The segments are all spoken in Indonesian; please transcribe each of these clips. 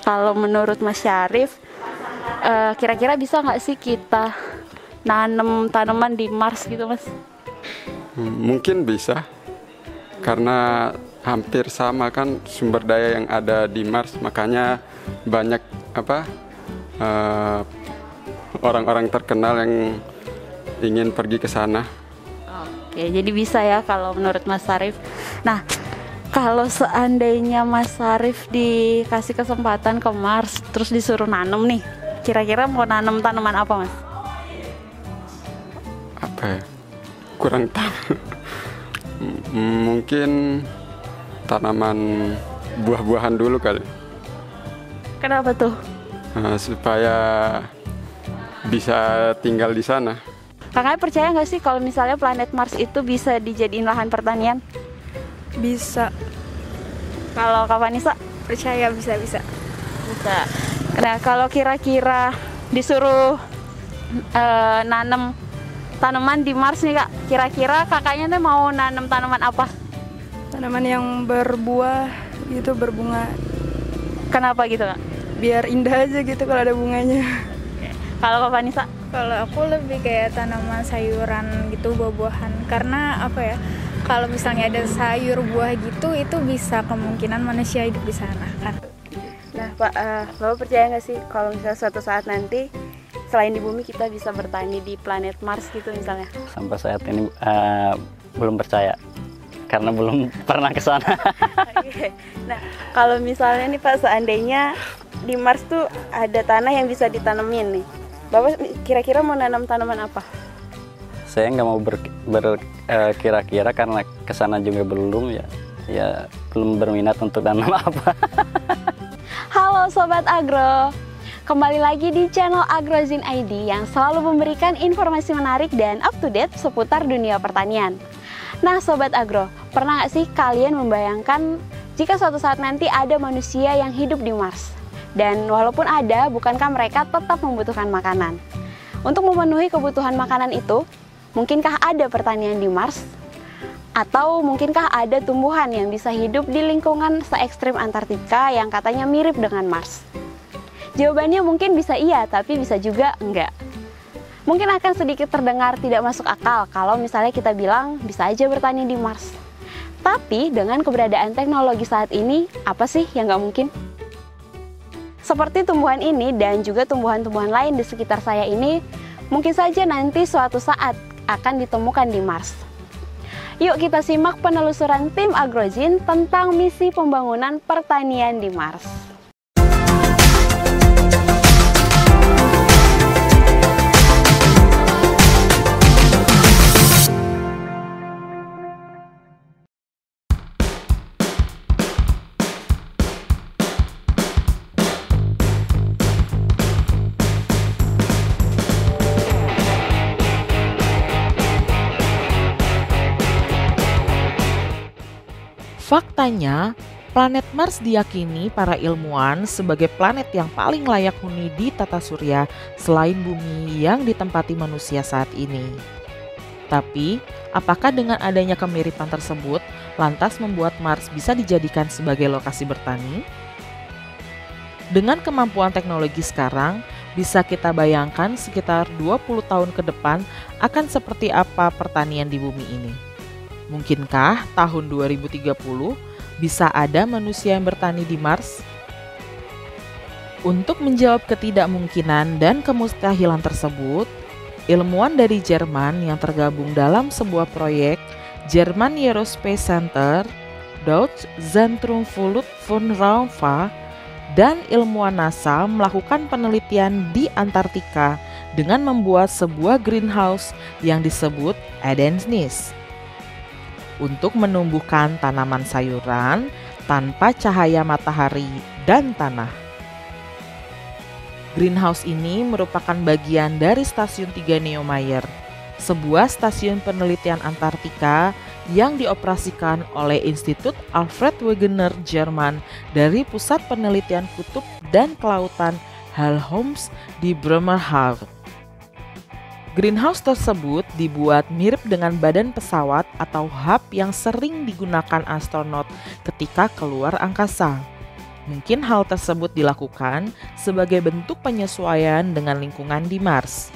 Kalau menurut Mas Syarif, kira-kira bisa nggak sih kita nanam tanaman di Mars gitu, Mas? Mungkin bisa, karena hampir sama kan sumber daya yang ada di Mars, makanya banyak orang-orang terkenal yang ingin pergi ke sana. Oke, jadi bisa ya kalau menurut Mas Syarif. Nah, kalau seandainya Mas Syarif dikasih kesempatan ke Mars, terus disuruh nanam nih, kira-kira mau nanam tanaman apa, Mas? Apa ya? Kurang tahu. Mungkin tanaman buah-buahan dulu kali. Kenapa tuh? Supaya bisa tinggal di sana. Kakak percaya nggak sih kalau misalnya planet Mars itu bisa dijadiin lahan pertanian? Bisa. Kalau Kak Vanessa? Percaya bisa. Bisa. Nah, kalau kira-kira disuruh nanam tanaman di Mars nih Kak, kira-kira kakaknya tuh mau nanam tanaman apa? Tanaman yang berbuah gitu, berbunga. Kenapa gitu Kak? Biar indah aja gitu kalau ada bunganya. Kalau Kak Vanessa? Kalau aku lebih kayak tanaman sayuran gitu, buah-buahan. Karena apa ya? Kalau misalnya ada sayur buah gitu, itu bisa kemungkinan manusia hidup di sana kan. Nah Pak, Bapak percaya nggak sih kalau misalnya suatu saat nanti selain di bumi kita bisa bertani di planet Mars gitu misalnya? Sampai saat ini belum percaya karena belum pernah ke sana. Nah, kalau misalnya nih Pak, seandainya di Mars tuh ada tanah yang bisa ditanemin nih, Bapak kira-kira mau nanam tanaman apa? Saya nggak mau berkira-kira karena ke sana juga belum ya belum berminat untuk tanam apa. Halo Sobat Agro, kembali lagi di channel AgroZin ID yang selalu memberikan informasi menarik dan up to date seputar dunia pertanian. Nah Sobat Agro, pernah nggak sih kalian membayangkan jika suatu saat nanti ada manusia yang hidup di Mars? Dan walaupun ada, bukankah mereka tetap membutuhkan makanan? Untuk memenuhi kebutuhan makanan itu, mungkinkah ada pertanian di Mars? Atau mungkinkah ada tumbuhan yang bisa hidup di lingkungan se-ekstrim Antartika yang katanya mirip dengan Mars? Jawabannya mungkin bisa iya, tapi bisa juga enggak. Mungkin akan sedikit terdengar tidak masuk akal kalau misalnya kita bilang bisa aja bertani di Mars. Tapi dengan keberadaan teknologi saat ini, apa sih yang nggak mungkin? Seperti tumbuhan ini dan juga tumbuhan-tumbuhan lain di sekitar saya ini, mungkin saja nanti suatu saat akan ditemukan di Mars. Yuk kita simak penelusuran tim AgroZin tentang misi pembangunan pertanian di Mars. Faktanya, planet Mars diyakini para ilmuwan sebagai planet yang paling layak huni di tata surya selain bumi yang ditempati manusia saat ini. Tapi, apakah dengan adanya kemiripan tersebut, lantas membuat Mars bisa dijadikan sebagai lokasi bertani? Dengan kemampuan teknologi sekarang, bisa kita bayangkan sekitar 20 tahun ke depan akan seperti apa pertanian di bumi ini. Mungkinkah tahun 2030 bisa ada manusia yang bertani di Mars? Untuk menjawab ketidakmungkinan dan kemustahilan tersebut, ilmuwan dari Jerman yang tergabung dalam sebuah proyek German Aerospace Center, Deutsche Zentrum für Luftfahrtforschung, dan ilmuwan NASA melakukan penelitian di Antartika dengan membuat sebuah greenhouse yang disebut Eden's Nest untuk menumbuhkan tanaman sayuran tanpa cahaya matahari dan tanah. Greenhouse ini merupakan bagian dari Stasiun 3 Neumayer, sebuah stasiun penelitian Antartika yang dioperasikan oleh Institut Alfred Wegener Jerman dari Pusat Penelitian Kutub dan Kelautan Helmholtz di Bremerhaven. Greenhouse tersebut dibuat mirip dengan badan pesawat atau hub yang sering digunakan astronot ketika keluar angkasa. Mungkin hal tersebut dilakukan sebagai bentuk penyesuaian dengan lingkungan di Mars.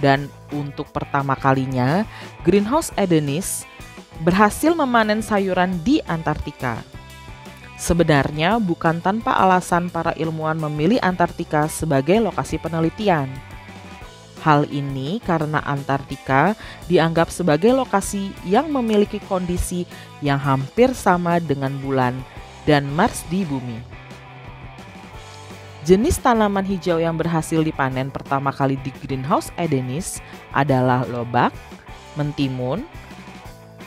Dan untuk pertama kalinya, Greenhouse Adonis berhasil memanen sayuran di Antartika. Sebenarnya bukan tanpa alasan para ilmuwan memilih Antartika sebagai lokasi penelitian. Hal ini karena Antartika dianggap sebagai lokasi yang memiliki kondisi yang hampir sama dengan bulan dan Mars di bumi. Jenis tanaman hijau yang berhasil dipanen pertama kali di Greenhouse Adonis adalah lobak, mentimun,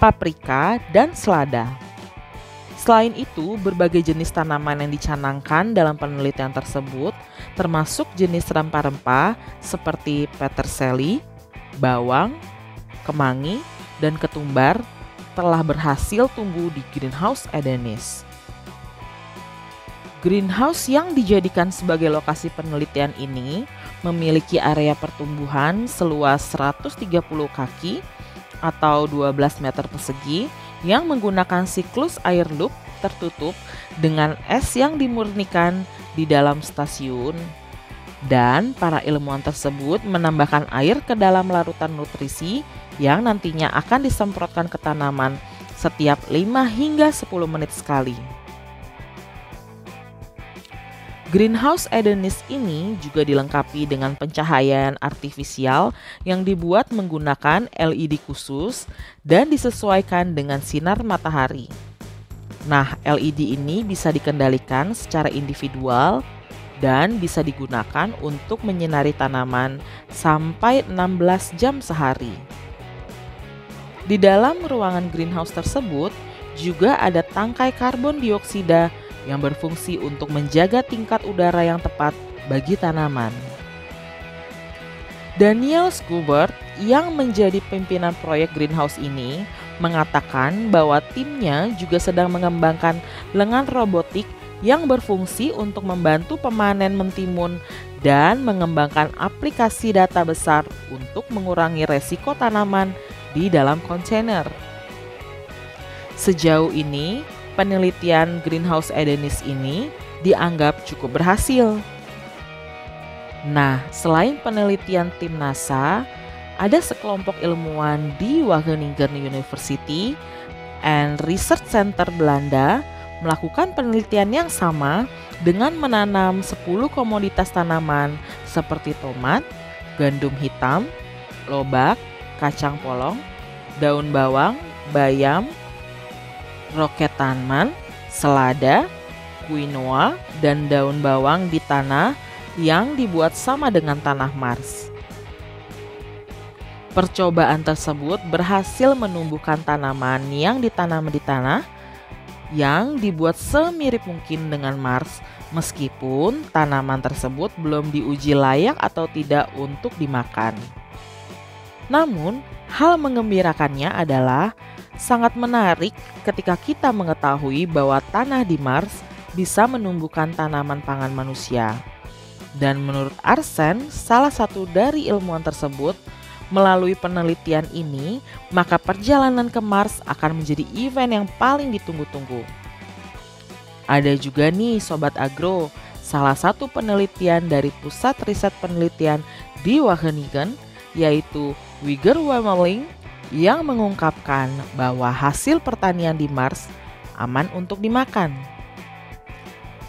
paprika, dan selada. Selain itu, berbagai jenis tanaman yang dicanangkan dalam penelitian tersebut, termasuk jenis rempah-rempah seperti peterseli, bawang, kemangi, dan ketumbar, telah berhasil tumbuh di Greenhouse Adonis. Greenhouse yang dijadikan sebagai lokasi penelitian ini memiliki area pertumbuhan seluas 130 kaki atau 12 meter persegi yang menggunakan siklus air loop tertutup dengan es yang dimurnikan di dalam stasiun. Dan para ilmuwan tersebut menambahkan air ke dalam larutan nutrisi yang nantinya akan disemprotkan ke tanaman setiap 5 hingga 10 menit sekali. Greenhouse Adonis ini juga dilengkapi dengan pencahayaan artifisial yang dibuat menggunakan LED khusus dan disesuaikan dengan sinar matahari. Nah, LED ini bisa dikendalikan secara individual dan bisa digunakan untuk menyinari tanaman sampai 16 jam sehari. Di dalam ruangan greenhouse tersebut juga ada tangkai karbon dioksida yang berfungsi untuk menjaga tingkat udara yang tepat bagi tanaman. Daniel Schubert yang menjadi pimpinan proyek greenhouse ini mengatakan bahwa timnya juga sedang mengembangkan lengan robotik yang berfungsi untuk membantu pemanen mentimun dan mengembangkan aplikasi data besar untuk mengurangi resiko tanaman di dalam kontainer. Sejauh ini, penelitian Greenhouse Adonis ini dianggap cukup berhasil. Nah, selain penelitian tim NASA, ada sekelompok ilmuwan di Wageningen University and Research Center Belanda melakukan penelitian yang sama dengan menanam 10 komoditas tanaman seperti tomat, gandum hitam, lobak, kacang polong, daun bawang, bayam, roket tanaman, selada, quinoa, dan daun bawang di tanah yang dibuat sama dengan tanah Mars. Percobaan tersebut berhasil menumbuhkan tanaman yang ditanam di tanah yang dibuat semirip mungkin dengan Mars, meskipun tanaman tersebut belum diuji layak atau tidak untuk dimakan. Namun, hal mengembirakannya adalah sangat menarik ketika kita mengetahui bahwa tanah di Mars bisa menumbuhkan tanaman pangan manusia. Dan menurut Arsen, salah satu dari ilmuwan tersebut, melalui penelitian ini, maka perjalanan ke Mars akan menjadi event yang paling ditunggu-tunggu. Ada juga nih Sobat Agro, salah satu penelitian dari Pusat Riset Penelitian di Wageningen, yaitu Wigger Wermeling, yang mengungkapkan bahwa hasil pertanian di Mars aman untuk dimakan.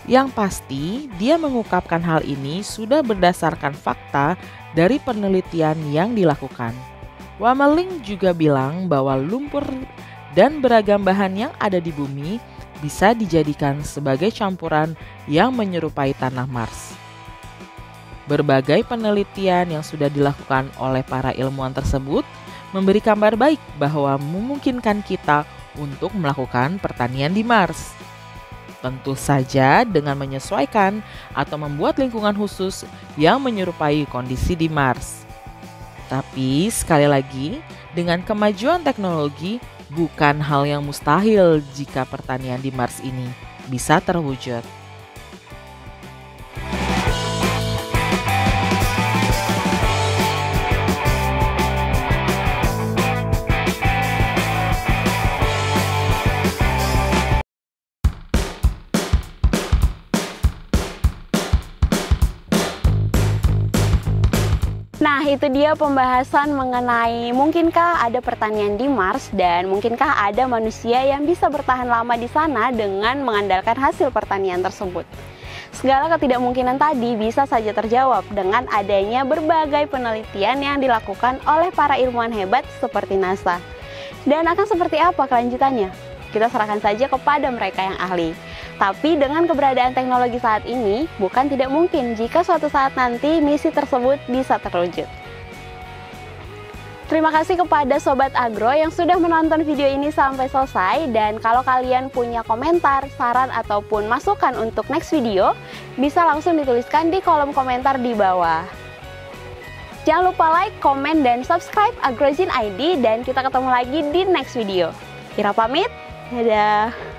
Yang pasti, dia mengungkapkan hal ini sudah berdasarkan fakta dari penelitian yang dilakukan. Wermeling juga bilang bahwa lumpur dan beragam bahan yang ada di bumi bisa dijadikan sebagai campuran yang menyerupai tanah Mars. Berbagai penelitian yang sudah dilakukan oleh para ilmuwan tersebut memberi kabar baik bahwa memungkinkan kita untuk melakukan pertanian di Mars. Tentu saja dengan menyesuaikan atau membuat lingkungan khusus yang menyerupai kondisi di Mars. Tapi sekali lagi, dengan kemajuan teknologi bukan hal yang mustahil jika pertanian di Mars ini bisa terwujud. Nah, itu dia pembahasan mengenai mungkinkah ada pertanian di Mars dan mungkinkah ada manusia yang bisa bertahan lama di sana dengan mengandalkan hasil pertanian tersebut. Segala ketidakmungkinan tadi bisa saja terjawab dengan adanya berbagai penelitian yang dilakukan oleh para ilmuwan hebat seperti NASA. Dan akan seperti apa kelanjutannya? Kita serahkan saja kepada mereka yang ahli. Tapi dengan keberadaan teknologi saat ini, bukan tidak mungkin jika suatu saat nanti misi tersebut bisa terwujud. Terima kasih kepada Sobat Agro yang sudah menonton video ini sampai selesai. Dan kalau kalian punya komentar, saran, ataupun masukan untuk next video, bisa langsung dituliskan di kolom komentar di bawah. Jangan lupa like, komen, dan subscribe AgroZine ID. Dan kita ketemu lagi di next video. Ira pamit, dadah!